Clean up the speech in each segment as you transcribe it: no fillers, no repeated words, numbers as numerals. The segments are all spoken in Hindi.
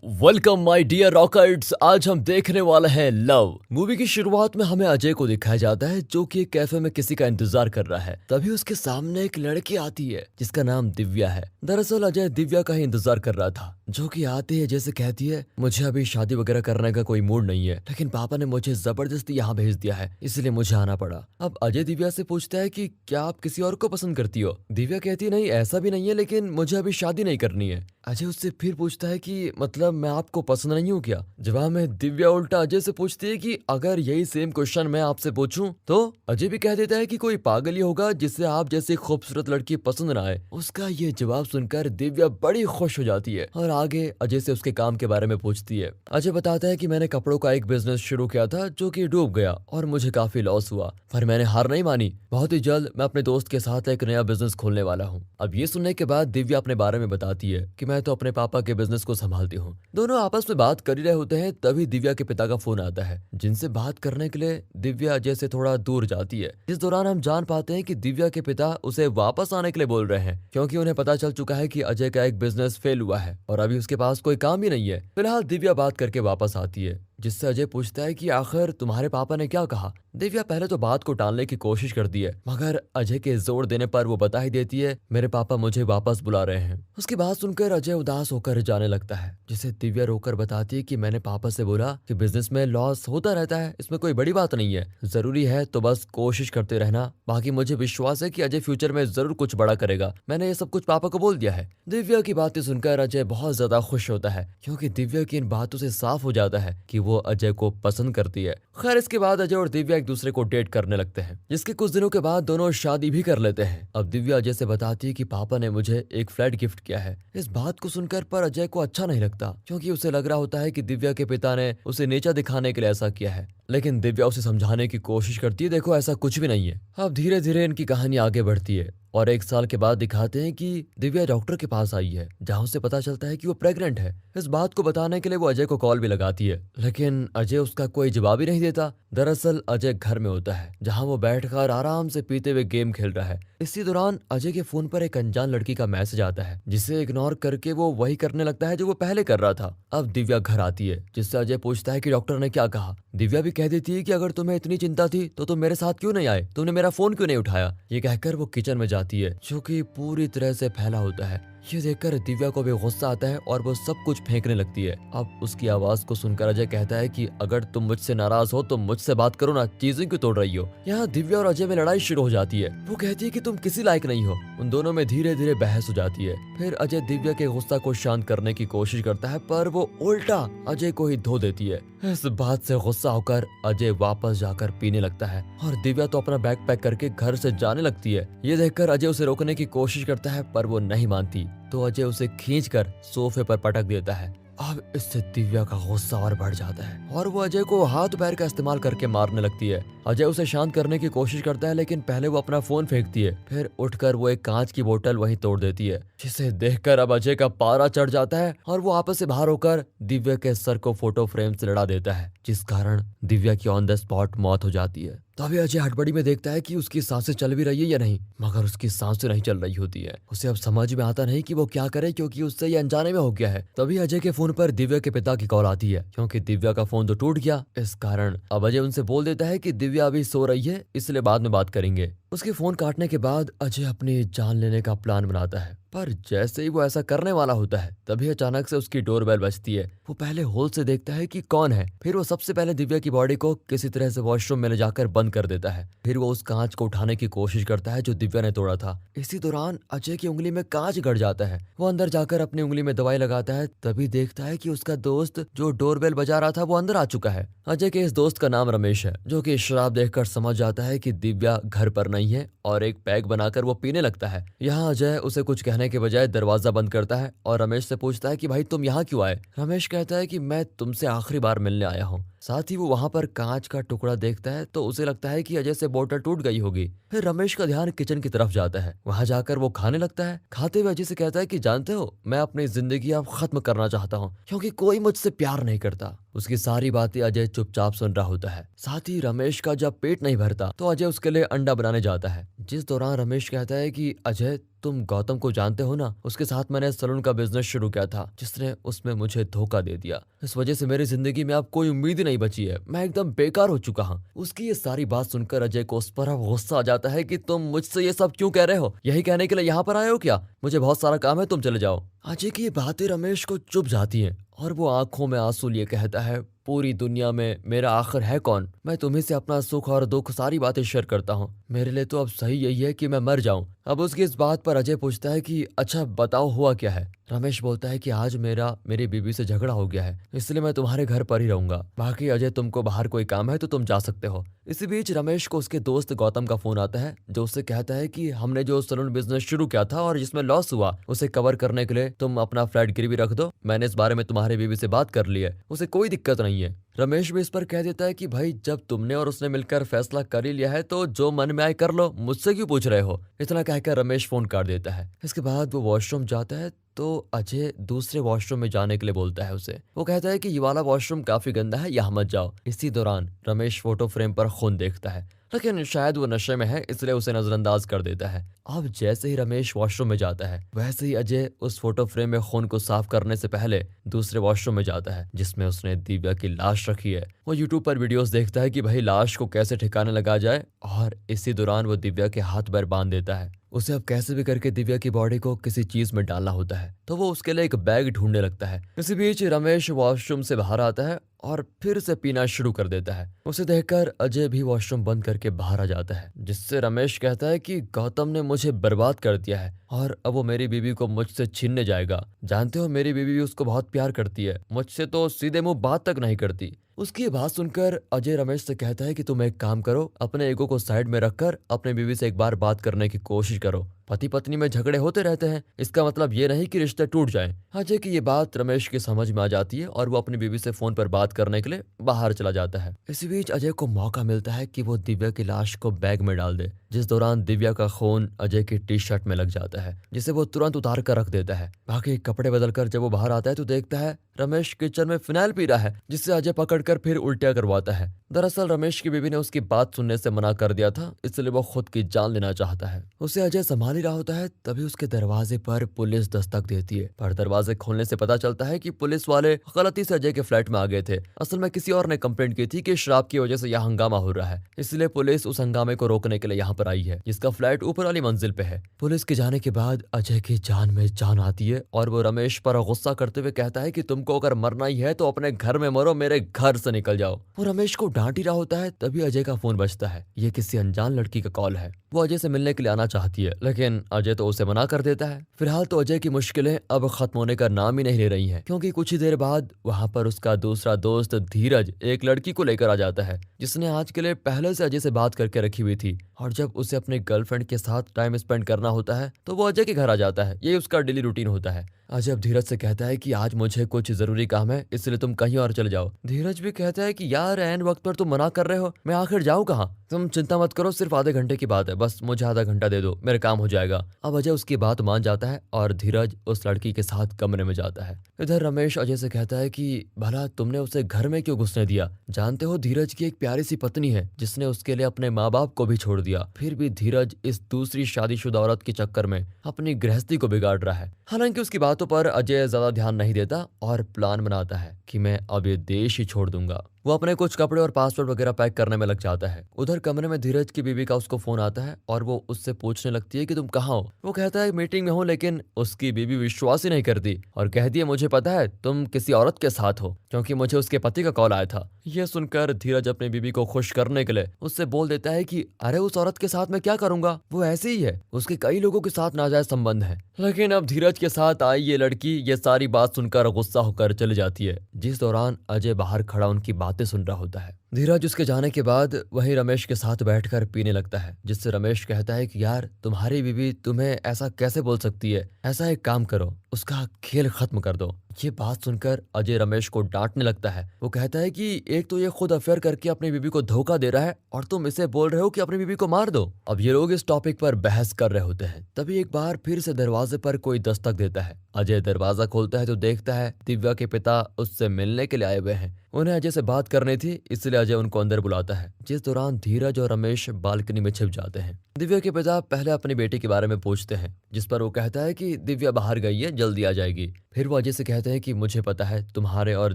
Welcome my dear रॉकर्ट्स। आज हम देखने वाले हैं लव। मूवी की शुरुआत में हमें अजय को दिखाया जाता है जो कि एक कैफे में किसी का इंतजार कर रहा है। तभी उसके सामने एक लड़की आती है जिसका नाम दिव्या है। दरअसल अजय दिव्या का ही इंतजार कर रहा था, जो कि आती है जैसे कहती है मुझे अभी शादी वगैरह करने का कोई मूड नहीं है, लेकिन पापा ने मुझे जबरदस्ती यहाँ भेज दिया है, इसलिए मुझे आना पड़ा। अब अजय दिव्या से पूछता है कि क्या आप किसी और को पसंद करती हो। दिव्या कहती है नहीं ऐसा भी नहीं है, लेकिन मुझे अभी शादी नहीं करनी है। अजय उससे फिर पूछता है कि मतलब मैं आपको पसंद नहीं हूँ क्या। जवाब में दिव्या उल्टा अजय से पूछती है कि अगर यही सेम क्वेश्चन मैं आपसे पूछूं तो। अजय भी कह देता है कि कोई पागल ही होगा जिससे आप जैसी खूबसूरत लड़की पसंद ना आए। उसका ये जवाब सुनकर दिव्या बड़ी खुश हो जाती है और आगे अजय से उसके काम के बारे में पूछती है। अजय बताता है कि मैंने कपड़ों का एक बिजनेस शुरू किया था जो कि डूब गया और मुझे काफी लॉस हुआ, पर मैंने हार नहीं मानी। बहुत ही जल्द मैं अपने दोस्त के साथ एक नया बिजनेस खोलने वाला हूँ। अब ये सुनने के बाद दिव्या अपने बारे में बताती है कि मैं तो अपने पापा के बिजनेस को संभालती हूँ। दोनों आपस में बात कर ही रहे होते हैं, तभी दिव्या के पिता का फोन आता है जिनसे बात करने के लिए दिव्या अजय से थोड़ा दूर जाती है। इस दौरान हम जान पाते हैं कि दिव्या के पिता उसे वापस आने के लिए बोल रहे हैं क्योंकि उन्हें पता चल चुका है कि अजय का एक बिजनेस फेल हुआ है और अभी उसके पास कोई काम ही नहीं है। फिलहाल दिव्या बात करके वापस आती है जिससे अजय पूछता है कि आखिर तुम्हारे पापा ने क्या कहा। दिव्या पहले तो बात को टालने की कोशिश करती है, मगर अजय के जोर देने पर वो बता ही देती है मेरे पापा मुझे वापस बुला रहे हैं। उसकी बात सुनकर अजय उदास होकर जाने लगता है, जिसे दिव्या रोकर बताती है कि मैंने पापा से बोला कि बिजनेस में लॉस होता रहता है, इसमें कोई बड़ी बात नहीं है, जरूरी है तो बस कोशिश करते रहना, बाकी मुझे विश्वास है कि अजय फ्यूचर में जरूर कुछ बड़ा करेगा। मैंने ये सब कुछ पापा को बोल दिया है। दिव्या की बातें सुनकर अजय बहुत ज्यादा खुश होता है क्योंकि दिव्या की इन बातों से साफ हो जाता है कि वो अजय को पसंद करती है। खैर इसके बाद अजय और दिव्या एक दूसरे को डेट करने लगते हैं, जिसके कुछ दिनों के बाद दोनों शादी भी कर लेते हैं। अब दिव्या अजय से बताती है कि पापा ने मुझे एक फ्लैट गिफ्ट किया है। इस बात को सुनकर पर अजय को अच्छा नहीं लगता क्योंकि उसे लग रहा होता है कि दिव्या के पिता ने उसे नीचा दिखाने के लिए ऐसा किया है, लेकिन दिव्या उसे समझाने की कोशिश करती है देखो ऐसा कुछ भी नहीं है। अब धीरे धीरे इनकी कहानी आगे बढ़ती है और एक साल के बाद दिखाते हैं कि दिव्या डॉक्टर के पास आई है जहां उसे पता चलता है कि वो प्रेग्नेंट है। इस बात को बताने के लिए वो अजय को कॉल भी लगाती है, लेकिन अजय उसका कोई जवाब ही नहीं देता। दरअसल अजय घर में होता है जहां वो बैठकर आराम से पीते हुए गेम खेल रहा है। इसी दौरान अजय के फोन पर एक अनजान लड़की का मैसेज आता है जिसे इग्नोर करके वो वही करने लगता है जो वो पहले कर रहा था। अब दिव्या घर आती है जिससे अजय पूछता है कि डॉक्टर ने क्या कहा। दिव्या भी कह देती है कि अगर तुम्हें इतनी चिंता थी तो तुम मेरे साथ क्यों नहीं आए, तुमने मेरा फोन क्यों नहीं उठाया। ये कहकर वो किचन में जाती है जो कि पूरी तरह से फैला होता है। ये देखकर दिव्या को भी गुस्सा आता है और वो सब कुछ फेंकने लगती है। अब उसकी आवाज को सुनकर अजय कहता है कि अगर तुम मुझसे नाराज हो तो मुझसे बात करो ना, चीजें क्यों तोड़ रही हो। यहाँ दिव्या और अजय में लड़ाई शुरू हो जाती है। वो कहती है कि तुम किसी लायक नहीं हो। उन दोनों में धीरे धीरे बहस हो जाती है। फिर अजय दिव्या के गुस्सा को शांत करने की कोशिश करता है, पर वो उल्टा अजय को ही धो देती है। इस बात से गुस्सा होकर अजय वापस जाकर पीने लगता है और दिव्या तो अपना बैग पैक करके घर से जाने लगती है। ये देखकर अजय उसे रोकने की कोशिश करता है, पर वो नहीं मानती, तो अजय उसे खींचकर सोफे पर पटक देता है। अब इससे दिव्या का गुस्सा और बढ़ जाता है और वो अजय को हाथ पैर का इस्तेमाल करके मारने लगती है। अजय उसे शांत करने की कोशिश करता है, लेकिन पहले वो अपना फोन फेंकती है, फिर उठकर वो एक कांच की बोतल वहीं तोड़ देती है, जिसे देखकर अब अजय का पारा चढ़ जाता है और वो आपस से बाहर होकर दिव्या के सर को फोटो फ्रेम से लड़ा देता है, जिस कारण दिव्या की ऑन द स्पॉट मौत हो जाती है। तभी अजय हड़बड़ी में देखता है कि उसकी सांसें चल भी रही है या नहीं, मगर उसकी सांसें नहीं चल रही होती है। उसे अब समझ में आता नहीं कि वो क्या करे क्योंकि उससे ये अनजाने में हो गया है। तभी अजय के फोन पर दिव्या के पिता की कॉल आती है क्योंकि दिव्या का फोन तो टूट गया। इस कारण अब अजय उनसे बोल देता है कि दिव्या अभी सो रही है, इसलिए बाद में बात करेंगे। उसके फोन काटने के बाद अजय अपनी जान लेने का प्लान बनाता है, पर जैसे ही वो ऐसा करने वाला होता है तभी अचानक से उसकी डोरबेल बजती है। वो पहले होल से देखता है कि कौन है, फिर वो सबसे पहले दिव्या की बॉडी को किसी तरह से वॉशरूम में ले जाकर बंद कर देता है। फिर वो उस कांच को उठाने की कोशिश करता है जो दिव्या ने तोड़ा था। इसी दौरान अजय की उंगली में कांच गड़ जाता है। वो अंदर जाकर अपनी उंगली में दवाई लगाता है, तभी देखता है कि उसका दोस्त जो डोरबेल बजा रहा था वो अंदर आ चुका है। अजय के इस दोस्त का नाम रमेश है, जो कि शराब देखकर समझ जाता है कि दिव्या घर पर नहीं है और एक पैग बनाकर वो पीने लगता है। यहाँ अजय उसे कुछ कहने के बजाय दरवाजा बंद करता है और रमेश से पूछता है कि भाई तुम यहाँ क्यों आए। रमेश कहता है कि मैं तुमसे आखिरी बार मिलने आया हूँ। साथ ही वो वहां पर कांच का टुकड़ा देखता है तो उसे लगता है कि अजय से बोतल टूट गई होगी। फिर रमेश का ध्यान किचन की तरफ जाता है। वहां जाकर वो खाने लगता है। खाते हुए अजय से कहता है कि जानते हो, मैं अपनी जिंदगी अब खत्म करना चाहता हूँ क्योंकि कोई मुझसे प्यार नहीं करता। उसकी सारी बातें अजय चुपचाप सुन रहा होता है। साथ ही रमेश का जब पेट नहीं भरता तो अजय उसके लिए अंडा बनाने जाता है। जिस दौरान रमेश कहता है कि अजय, तुम गौतम को जानते हो ना, उसके साथ मैंने सलून का बिजनेस शुरू किया था जिसने उसमें मुझे धोखा दे दिया। इस वजह से मेरी जिंदगी में अब कोई उम्मीद ही नहीं बची है। मैं एकदम बेकार हो चुका हूँ। उसकी ये सारी बात सुनकर अजय को उस पर अब गुस्सा आ जाता है कि तुम मुझसे ये सब क्यों कह रहे हो? यही कहने के लिए यहाँ पर आए हो क्या? मुझे बहुत सारा काम है, तुम चले जाओ। अजय की ये बातें रमेश को चुभ जाती हैं और वो आंखों में आंसू लिए कहता है, पूरी दुनिया में मेरा आखिर है कौन? मैं तुम्ही से अपना सुख और दुख सारी बातें शेयर करता हूँ। मेरे लिए तो अब सही यही है कि मैं मर जाऊं। अब उसकी इस बात पर अजय पूछता है कि अच्छा बताओ हुआ क्या है? रमेश बोलता है कि आज मेरी बीवी से झगड़ा हो गया है, इसलिए मैं तुम्हारे घर पर ही रहूंगा। बाकी अजय, तुमको बाहर कोई काम है तो तुम जा सकते हो। इसी बीच रमेश को उसके दोस्त गौतम का फोन आता है जो उससे कहता है कि हमने जो सलून बिजनेस शुरू किया था और जिसमें लॉस हुआ, उसे कवर करने के लिए तुम अपना फ्लैट गिरवी रख दो। मैंने इस बारे में तुम्हारी बीवी से बात कर ली है, उसे कोई दिक्कत नहीं है। रमेश भी इस पर कह देता है कि भाई, जब तुमने और उसने मिलकर फैसला कर ही लिया है तो जो मन में आए कर लो, मुझसे क्यों पूछ रहे हो? इतना कहकर रमेश फोन काट देता है। इसके बाद वो वॉशरूम जाता है तो अजय दूसरे वॉशरूम में जाने के लिए बोलता है उसे। वो कहता है कि ये वाला वॉशरूम काफी गंदा है, यहाँ मत जाओ। इसी दौरान रमेश फोटो फ्रेम पर खून देखता है, लेकिन शायद वो नशे में है इसलिए उसे नजरअंदाज कर देता है। अब जैसे ही रमेश वॉशरूम में जाता है वैसे ही अजय उस फोटो फ्रेम में खून को साफ करने से पहले दूसरे वॉशरूम में जाता है जिसमें उसने दिव्या की लाश रखी है। वो यूट्यूब पर वीडियोस देखता है कि भाई लाश को कैसे ठिकाने लगा जाए और इसी दौरान वो दिव्या के हाथ पैर बांध देता है। उसे अब कैसे भी करके दिव्या की बॉडी को किसी चीज में डालना होता है तो वो उसके लिए एक बैग ढूंढने लगता है। इसी बीच रमेश वॉशरूम से बाहर आता है और फिर से पीना शुरू कर देता है। उसे देखकर अजय भी वॉशरूम बंद करके बाहर आ जाता है, जिससे रमेश कहता है कि गौतम ने मुझे बर्बाद कर दिया है और अब वो मेरी बीवी को मुझसे छीनने जाएगा। जानते हो, मेरी बीवी भी उसको बहुत प्यार करती है, मुझसे तो सीधे मुंह बात तक नहीं करती। उसकी ये बात सुनकर अजय रमेश से कहता है कि तुम एक काम करो, अपने ईगो को साइड में रखकर अपने बीवी से एक बार बात करने की कोशिश करो। पति पत्नी में झगड़े होते रहते हैं, इसका मतलब ये नहीं कि रिश्ते टूट जाएं। अजय की ये बात रमेश की समझ में आ जाती है और वो अपनी बीवी से फोन पर बात करने के लिए बाहर चला जाता है। इसी बीच अजय को मौका मिलता है कि वो दिव्या की लाश को बैग में डाल दे, जिस दौरान दिव्या का खून अजय की टी शर्ट में लग जाता है, जिसे वो तुरंत उतार कर रख देता है। बाकी कपड़े बदलकर जब वो बाहर आता है तो देखता है रमेश किचन में फिनाइल पी रहा है, जिससे अजय पकड़कर फिर उल्टिया करवाता है। दरअसल रमेश की बीवी ने उसकी बात सुनने से मना कर दिया था, इसलिए वो खुद की जान लेना चाहता है। उसे अजय संभाल ही रहा होता है, तभी उसके दरवाजे पर पुलिस दस्तक देती है। पर दरवाजे खोलने से पता चलता है कि पुलिस वाले गलती से अजय के फ्लैट में आ गए थे। असल में किसी और ने कंप्लेंट की थी कि शराब की वजह से यहाँ हंगामा हो रहा है, इसलिए पुलिस उस हंगामे को रोकने के लिए यहाँ पर आई है, जिसका फ्लैट ऊपर वाली मंजिल पे है। पुलिस के जाने के बाद अजय की जान में जान आती है और वो रमेश पर गुस्सा करते हुए कहता है कि तुमको अगर मरना ही है तो अपने घर में मरो, मेरे घर से निकल जाओ। वो रमेश को डांट ही रहा होता है, तभी अजय का फोन बजता है। ये किसी अनजान लड़की का कॉल है। वो अजय से मिलने के लिए आना चाहती है, लेकिन अजय तो उसे मना कर देता है। फिलहाल तो अजय की मुश्किलें अब खत्म होने का नाम ही नहीं ले रही हैं, क्योंकि कुछ ही देर बाद वहां पर उसका दूसरा दोस्त धीरज एक लड़की को लेकर आ जाता है, जिसने आज के लिए पहले से अजय से बात करके रखी हुई थी। और जब उसे अपने गर्लफ्रेंड के साथ टाइम स्पेंड करना होता है तो वो अजय के घर आ जाता है। ये उसका डेली रूटीन होता है। अजय अब धीरज से कहता है कि आज मुझे कुछ जरूरी काम है, इसलिए तुम कहीं और चले जाओ। धीरज भी कहता है कि यार ऐन वक्त पर तुम मना कर रहे हो, मैं आखिर जाऊँ कहाँ? तुम चिंता मत करो, सिर्फ आधे घंटे की बात है, बस मुझे आधा घंटा दे दो, मेरे काम हो जाएगा। अब अजय उसकी बात मान जाता है और धीरज उस लड़की के साथ कमरे में जाता है। इधर रमेश अजय से कहता है कि भला तुमने उसे घर में क्यों घुसने दिया? जानते हो, धीरज की एक प्यारी सी पत्नी है जिसने उसके लिए अपने माँ बाप को भी छोड़ दिया, फिर भी धीरज इस दूसरी शादीशुदा औरत के चक्कर में अपनी गृहस्थी को बिगाड़ रहा है। हालांकि उसकी बातों पर अजय ज्यादा ध्यान नहीं देता और प्लान बनाता है कि मैं अब ये देश ही छोड़ दूंगा। वो अपने कुछ कपड़े और पासपोर्ट वगैरह पैक करने में लग जाता है। उधर कमरे में धीरज की बीवी का उसको फोन आता है और वो उससे पूछने लगती है कि तुम कहाँ हो। वो कहता है मीटिंग में हूँ, लेकिन उसकी बीवी विश्वास ही नहीं करती और कहती है मुझे पता है तुम किसी औरत के साथ हो, क्योंकि मुझे उसके पति का कॉल आया था। यह सुनकर धीरज अपनी बीवी को खुश करने के लिए उससे बोल देता है कि अरे उस औरत के साथ मैं क्या करूंगा, वो ऐसी ही है, उसके कई लोगों के साथ नाजायज संबंध है। लेकिन अब धीरज के साथ आई ये लड़की ये सारी बात सुनकर गुस्सा होकर चली जाती है, जिस दौरान अजय बाहर खड़ा उनकी बात बातें सुन रहा होता है। धीरज उसके जाने के बाद वहीं रमेश के साथ बैठकर पीने लगता है, जिससे रमेश कहता है कि यार तुम्हारी बीवी तुम्हें ऐसा कैसे बोल सकती है, ऐसा एक काम करो, उसका खेल खत्म कर दो। ये बात सुनकर अजय रमेश को डांटने लगता है। वो कहता है कि एक तो ये खुद अफेयर करके अपनी बीवी को धोखा दे रहा है और तुम इसे बोल रहे हो कि अपनी बीवी को मार दो। अब ये लोग इस टॉपिक पर बहस कर रहे होते हैं, तभी एक बार फिर से दरवाजे पर कोई दस्तक देता है। अजय दरवाजा खोलता है तो देखता है दिव्या के पिता उससे मिलने के लिए आए हुए हैं। उन्हें अजय से बात करनी थी, इसलिए अजय उनको अंदर बुलाता है, जिस दौरान धीरज और रमेश बालकनी में छिप जाते हैं। दिव्या के पिता पहले अपनी बेटी के बारे में पूछते हैं, जिस पर वो कहता है कि दिव्या बाहर गई है, जल्दी आ जाएगी। फिर वो अजय से कहते हैं कि मुझे पता है तुम्हारे और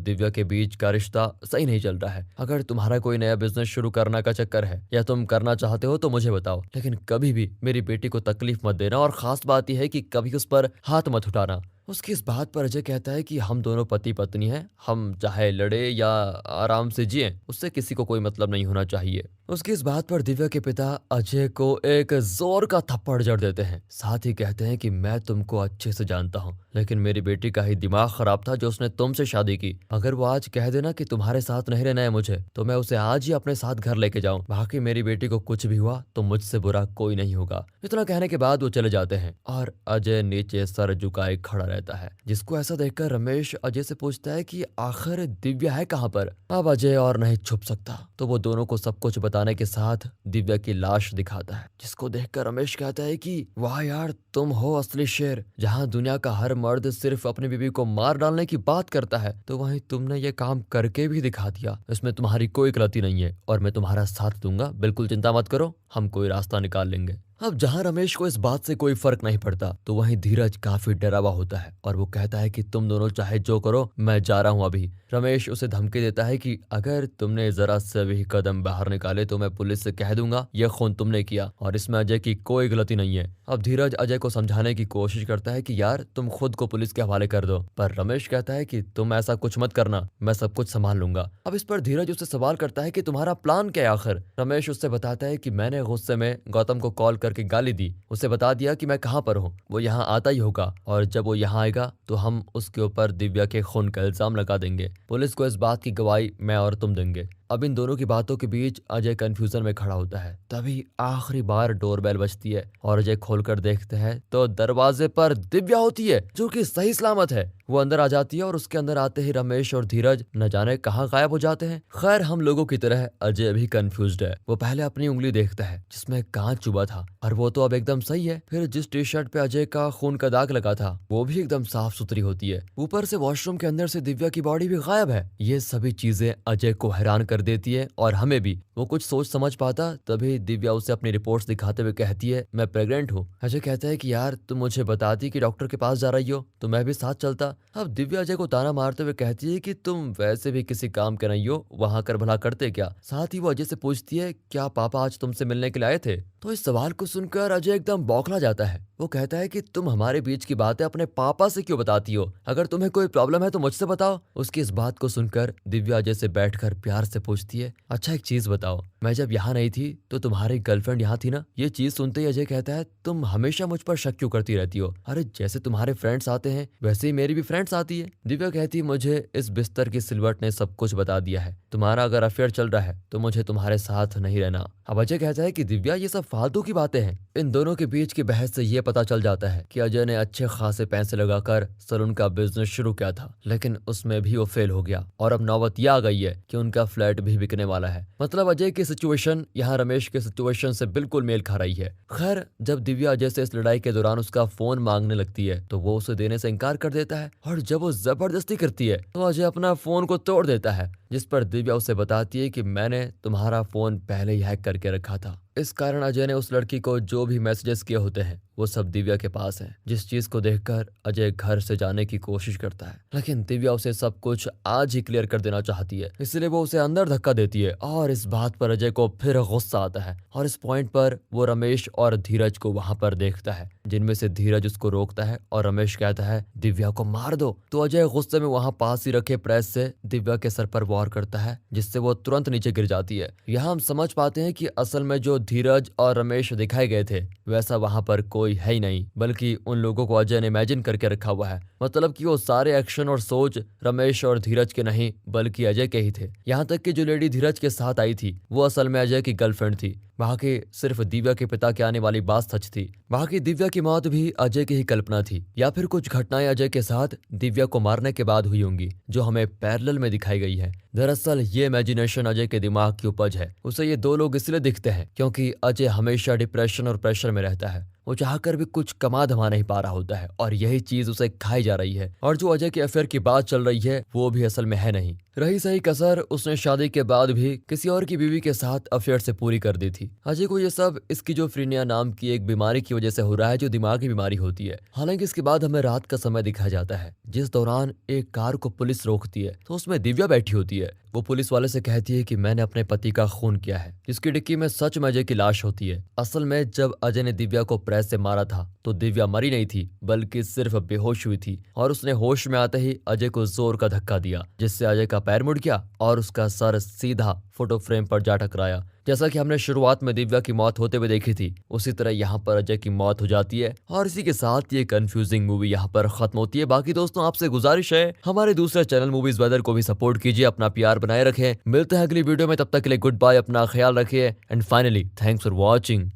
दिव्या के बीच का रिश्ता सही नहीं चल रहा है। अगर तुम्हारा कोई नया बिजनेस शुरू करने का चक्कर है या तुम करना चाहते हो तो मुझे बताओ, लेकिन कभी भी मेरी बेटी को तकलीफ मत देना और खास बात यह है कि कभी उस पर हाथ मत उठाना। उसकी इस बात पर अजय कहता है कि हम दोनों पति पत्नी हैं, हम चाहे लड़े या आराम से जिएं, उससे किसी को कोई मतलब नहीं होना चाहिए। उसकी इस बात पर दिव्या के पिता अजय को एक जोर का थप्पड़ जड़ देते हैं, साथ ही कहते हैं कि मैं तुमको अच्छे से जानता हूँ, लेकिन मेरी बेटी का ही दिमाग खराब था जो उसने तुमसे शादी की। अगर वो आज कह देना कि तुम्हारे साथ नहीं रहना है मुझे, तो मैं उसे आज ही अपने साथ घर लेके जाऊं। बाकी मेरी बेटी को कुछ भी हुआ तो मुझसे बुरा कोई नहीं होगा। इतना कहने के बाद वो चले जाते हैं और अजय नीचे सर झुकाए खड़ा रहता है, जिसको ऐसा देखकर रमेश अजय से पूछता है कि आखिर दिव्या है कहाँ पर। अब अजय और नहीं छुप सकता, तो वो दोनों को सब कुछ बताने के साथ दिव्या की लाश दिखाता है, जिसको देखकर रमेश कहता है कि वाह यार, तुम हो असली शेर। जहाँ दुनिया का हर मर्द सिर्फ अपनी बीवी को मार डालने की बात करता है, तो वहीं तुमने ये काम करके भी दिखा दिया। इसमें तुम्हारी कोई गलती नहीं है और मैं तुम्हारा साथ दूंगा, बिल्कुल चिंता मत करो, हम कोई रास्ता निकाल लेंगे। अब जहां रमेश को इस बात से कोई फर्क नहीं पड़ता, तो वहीं धीरज काफी डरा हुआ होता है और वो कहता है कि तुम दोनों चाहे जो करो, मैं जा रहा हूं अभी। रमेश उसे धमकी देता है कि अगर तुमने जरा से भी कदम बाहर निकाले तो मैं पुलिस से कह दूंगा ये खून तुमने किया और इसमें अजय की कोई गलती नहीं है। अब धीरज अजय को समझाने की कोशिश करता है कि यार तुम खुद को पुलिस के हवाले कर दो, पर रमेश कहता है कि तुम ऐसा कुछ मत करना, मैं सब कुछ संभाल लूंगा। अब इस पर धीरज उससे सवाल करता है कि तुम्हारा प्लान क्या है आखिर। रमेश उससे बताता है कि मैंने गुस्से में गौतम को कॉल करके गाली दी, उसे बता दिया कि मैं कहाँ पर हूँ, वो यहाँ आता ही होगा और जब वो यहाँ आएगा तो हम उसके ऊपर दिव्या के खून का इल्जाम लगा देंगे। पुलिस को इस बात की गवाही मैं और तुम देंगे। अब इन दोनों की बातों के बीच अजय कंफ्यूजन में खड़ा होता है। तभी आखिरी बार डोरबेल बजती है और अजय खोलकर देखते हैं तो दरवाजे पर दिव्या होती है, जो कि सही सलामत है। वो अंदर आ जाती है और उसके अंदर आते ही रमेश और धीरज न जाने कहाँ गायब हो जाते हैं। खैर हम लोगों की तरह अजय भी कंफ्यूज्ड है। वो पहले अपनी उंगली देखता है जिसमें कांच चुभा था और वो तो अब एकदम सही है। फिर जिस टी शर्ट पे अजय का खून का दाग लगा था वो भी एकदम साफ सुथरी होती है। ऊपर से वॉशरूम के अंदर से दिव्या की बॉडी भी गायब है। ये सभी चीजें अजय को हैरान कर देती है और हमें भी। वो कुछ सोच समझ पाता तभी दिव्या उसे अपनी रिपोर्ट्स दिखाते हुए कहती है मैं प्रेग्नेंट हूँ। अजय कहता है कि यार तुम मुझे बताती कि डॉक्टर के पास जा रही हो तो मैं भी साथ चलता। अब दिव्या अजय को ताना मारते हुए कहती है कि तुम वैसे भी किसी काम के नहीं हो, वहां कर भला करते क्या। साथ ही वो अजय से पूछती है क्या पापा आज तुमसे मिलने के लिए आए थे। तो इस सवाल को सुनकर अजय एकदम बौखला जाता है। वो कहता है कि तुम हमारे बीच की बातें अपने पापा से क्यों बताती हो, अगर तुम्हें कोई प्रॉब्लम है तो मुझसे बताओ। उसकी इस बात को सुनकर दिव्या अजय से बैठकर प्यार से पूछती है अच्छा एक चीज बताओ, मैं जब यहाँ नहीं थी तो तुम्हारी गर्लफ्रेंड यहाँ थी ना। ये चीज सुनते ही अजय कहता है तुम हमेशा मुझ पर शक क्यों करती रहती हो, अरे जैसे तुम्हारे फ्रेंड्स आते हैं वैसे ही मेरी भी फ्रेंड्स आती है। दिव्या कहती है मुझे इस बिस्तर की सिलवट ने सब कुछ बता दिया है, तुम्हारा अगर अफेयर चल रहा है तो मुझे तुम्हारे साथ नहीं रहना। अब अजय कहता है कि दिव्या ये सब फालतू की बातें हैं। इन दोनों के बीच की बहस से ये पता चल जाता है कि अजय ने अच्छे खासे पैसे लगाकर सलून का बिजनेस शुरू किया था, लेकिन उसमें भी वो फेल हो गया और अब नौबत यह आ गई है कि उनका फ्लैट भी बिकने वाला है। मतलब अजय की सिचुएशन यहाँ रमेश के सिचुएशन से बिल्कुल मेल खा रही है। खैर जब दिव्या अजय से इस लड़ाई के दौरान उसका फोन मांगने लगती है तो वो उसे देने से इनकार कर देता है और जब वो जबरदस्ती करती है तो अजय अपना फोन को तोड़ देता है, जिस पर दिव्या उसे बताती है कि मैंने तुम्हारा फोन पहले ही हैक करके रखा था। इस कारण अजय ने उस लड़की को जो भी मैसेजेस किए होते हैं वो सब दिव्या के पास है, जिस चीज को देखकर अजय घर से जाने की कोशिश करता है, लेकिन दिव्या उसे सब कुछ आज ही क्लियर कर देना चाहती है, इसलिए वो उसे अंदर धक्का देती है और इस बात पर अजय को फिर गुस्सा आता है और इस पॉइंट पर वो रमेश और धीरज को वहां पर देखता है, जिनमें से धीरज उसको रोकता है और रमेश कहता है दिव्या को मार दो। तो अजय गुस्से में वहां पास ही रखे प्रेस से दिव्या के सर पर वार करता है जिससे वो तुरंत नीचे गिर जाती है। यहाँ हम समझ पाते हैं कि असल में जो धीरज और रमेश दिखाए गए थे वैसा वहाँ पर कोई है ही नहीं, बल्कि उन लोगों को अजय ने इमेजिन करके रखा हुआ है। मतलब कि वो सारे एक्शन और सोच रमेश और धीरज के नहीं बल्कि अजय के ही थे। यहाँ तक कि जो लेडी धीरज के साथ आई थी वो असल में अजय की गर्लफ्रेंड थी। वहाँ की सिर्फ दिव्या के पिता के आने वाली बात सच थी। वहाँ की दिव्या की मौत भी अजय की ही कल्पना थी, या फिर कुछ घटनाएं अजय के साथ दिव्या को मारने के बाद हुई होंगी जो हमें पैरेलल में दिखाई गई है। दरअसल ये इमेजिनेशन अजय के दिमाग की उपज है। उसे ये दो लोग इसलिए दिखते हैं क्योंकि अजय हमेशा डिप्रेशन और प्रेशर में रहता है। वो चाहकर भी कुछ कमा धमा नहीं पा रहा होता है और यही चीज उसे खाई जा रही है। और जो अजय के अफेयर की बात चल रही है वो भी असल में है नहीं। रही सही कसर, उसने शादी के बाद भी किसी और की बीवी के साथ अफेयर से पूरी कर दी थी। अजय को ये सब स्किज़ोफ्रेनिया नाम की एक बीमारी की वजह से हो रहा है जो दिमागी बीमारी होती है। हालांकि इसके बाद हमें रात का समय दिखाया जाता है जिस दौरान एक कार को पुलिस रोकती है तो उसमें दिव्या बैठी होती है। वो पुलिस वाले से कहती है कि मैंने अपने पति का खून किया है, जिसकी डिक्की में सच में अजय की लाश होती है। असल में जब अजय ने दिव्या को प्रेस से मारा था तो दिव्या मरी नहीं थी बल्कि सिर्फ बेहोश हुई थी और उसने होश में आते ही अजय को जोर का धक्का दिया जिससे अजय का पैर मुड़ गया और उसका सर सीधा फोटो फ्रेम पर जा टकराया। जैसा कि हमने शुरुआत में दिव्या की मौत होते हुए देखी थी उसी तरह यहाँ पर अजय की मौत हो जाती है और इसी के साथ ये कंफ्यूजिंग मूवी यहाँ पर खत्म होती है। बाकी दोस्तों आपसे गुजारिश है हमारे दूसरे चैनल मूवीज वेदर को भी सपोर्ट कीजिए, अपना प्यार बनाए रखें। मिलते हैं अगली वीडियो में, तब तक के लिए गुड बाय, अपना ख्याल रखिए and finally thanks for watching.